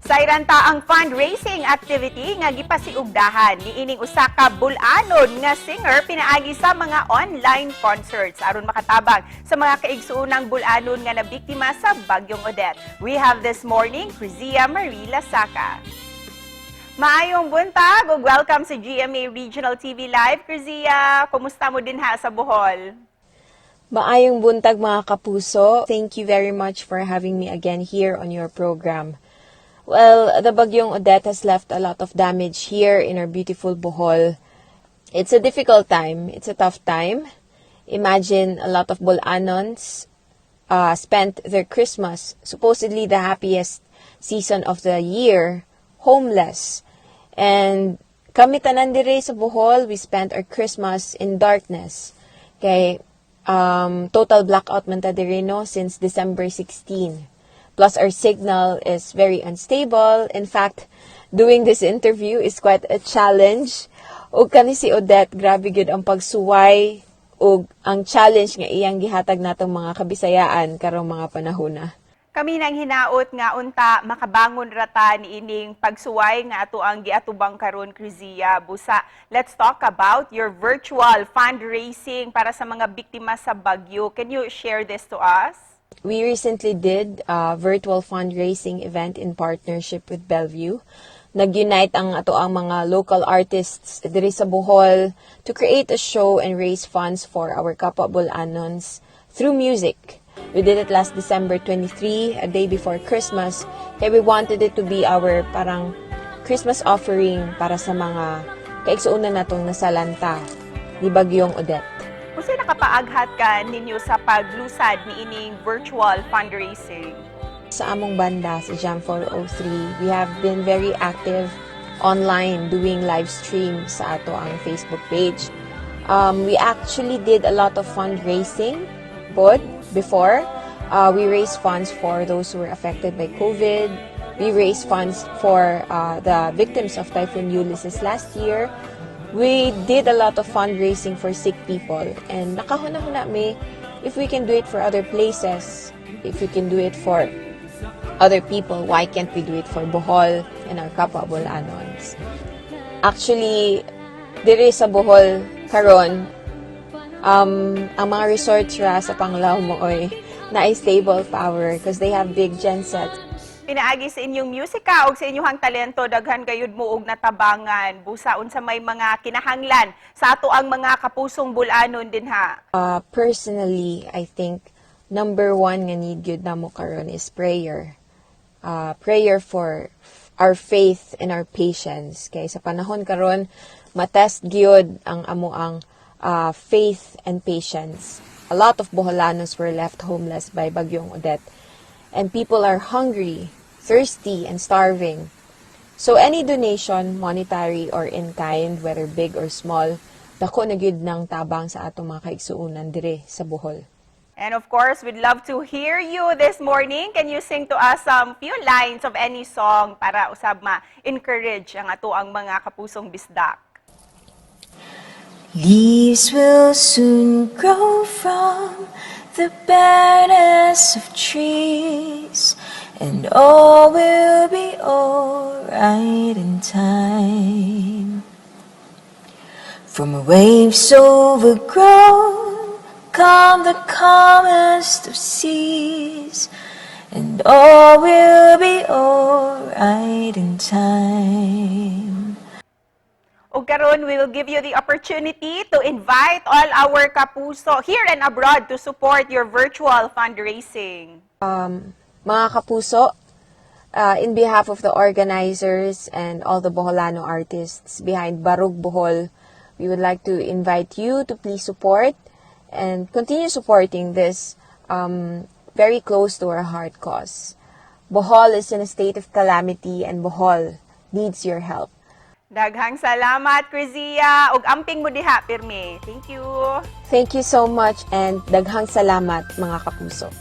Sayranta ang fundraising activity nga gipasiugdahan niining usa ka bul-anon nga singer pinaagi sa mga online concerts aron makatabang sa mga kaigsuonang bul-anon nga nabiktima sa Bagyong Odette. We have this morning Crizia Marie Lasaca. Maayong buntag ug welcome sa GMA Regional TV Live. Crizia, kumusta mo din ha sa Bohol? Maayong buntag mga kapuso. Thank you very much for having me again here on your program. Well, the Bagyong Odette has left a lot of damage here in our beautiful Bohol. It's a difficult time. It's a tough time. Imagine a lot of Bolanons spent their Christmas, supposedly the happiest season of the year, homeless. And kami tanan dire sa Bohol, we spent our Christmas in darkness. Okay, total blackout man ta dire no since December 16. Plus, our signal is very unstable. In fact, doing this interview is quite a challenge. O kani si Odette, grabe gud ang pagsuway o ang challenge nga iyang gihatag natong mga kabisayaan karong mga panahona. Kami nang hinaot nga unta makabangon rata ni ining pagsuway nga ato ang giatubang karon, Crizia. Busa, let's talk about your virtual fundraising para sa mga biktima sa bagyo. Can you share this to us? We recently did a virtual fundraising event in partnership with Bellevue. Nag-unite ang ato ang mga local artists diri sa Bohol to create a show and raise funds for our kapwa Bolanons through music. We did it last December 23, a day before Christmas, kaya we wanted it to be our parang Christmas offering para sa mga kaigsuonan natong nasalanta ni Bagyong Odette. Kung nakapaaghat ka ninyo sa paglusad ni ining virtual fundraising? Sa among banda, sa Jam 403, we have been very active online doing live stream sa ato ang Facebook page. We actually did a lot of fundraising before. We raised funds for those who were affected by COVID. We raised funds for the victims of Typhoon Ulysses last year. We did a lot of fundraising for sick people, and nakahuna-huna me if we can do it for other places, if we can do it for other people, why can't we do it for Bohol and our kapwa Bolanons? Actually, dire sa Bohol karon, ang mga resorts ra sa Panglao Mooy na stable power because they have big gensets. Pinaagi sa inyong musika o sa inyong talento, daghan gayud mo og natabangan. Busa unsa may mga kinahanglan sa ato ang mga kapusong bulanon din ha. Personally, I think number one nga need gyud namo karon is prayer. Prayer for our faith and our patience. Kay sa panahon karon, matest gyud ang amo ang faith and patience. A lot of Boholanos were left homeless by Bagyong Odette. And people are hungry, thirsty, and starving. So any donation, monetary or in kind, whether big or small, dako na gyud nang tabang sa atong mga kaigsuonan dire sa Bohol. And of course, we'd love to hear you this morning. Can you sing to us some few lines of any song para usab ma-encourage ang ato ang mga kapusong bisdak? Leaves will soon grow from the bareness of trees, and all will be alright in time. From a wave so overgrown come the calmest of seas, and all will be alright in time. O karon, we will give you the opportunity to invite all our kapuso here and abroad to support your virtual fundraising. Mga kapuso, in behalf of the organizers and all the Boholano artists behind Barug Bohol, we would like to invite you to please support and continue supporting this very close to our heart cause. Bohol is in a state of calamity and Bohol needs your help. Daghang salamat, Crizia, ug amping mo diha pirmi. Thank you. Thank you so much and daghang salamat mga kapuso.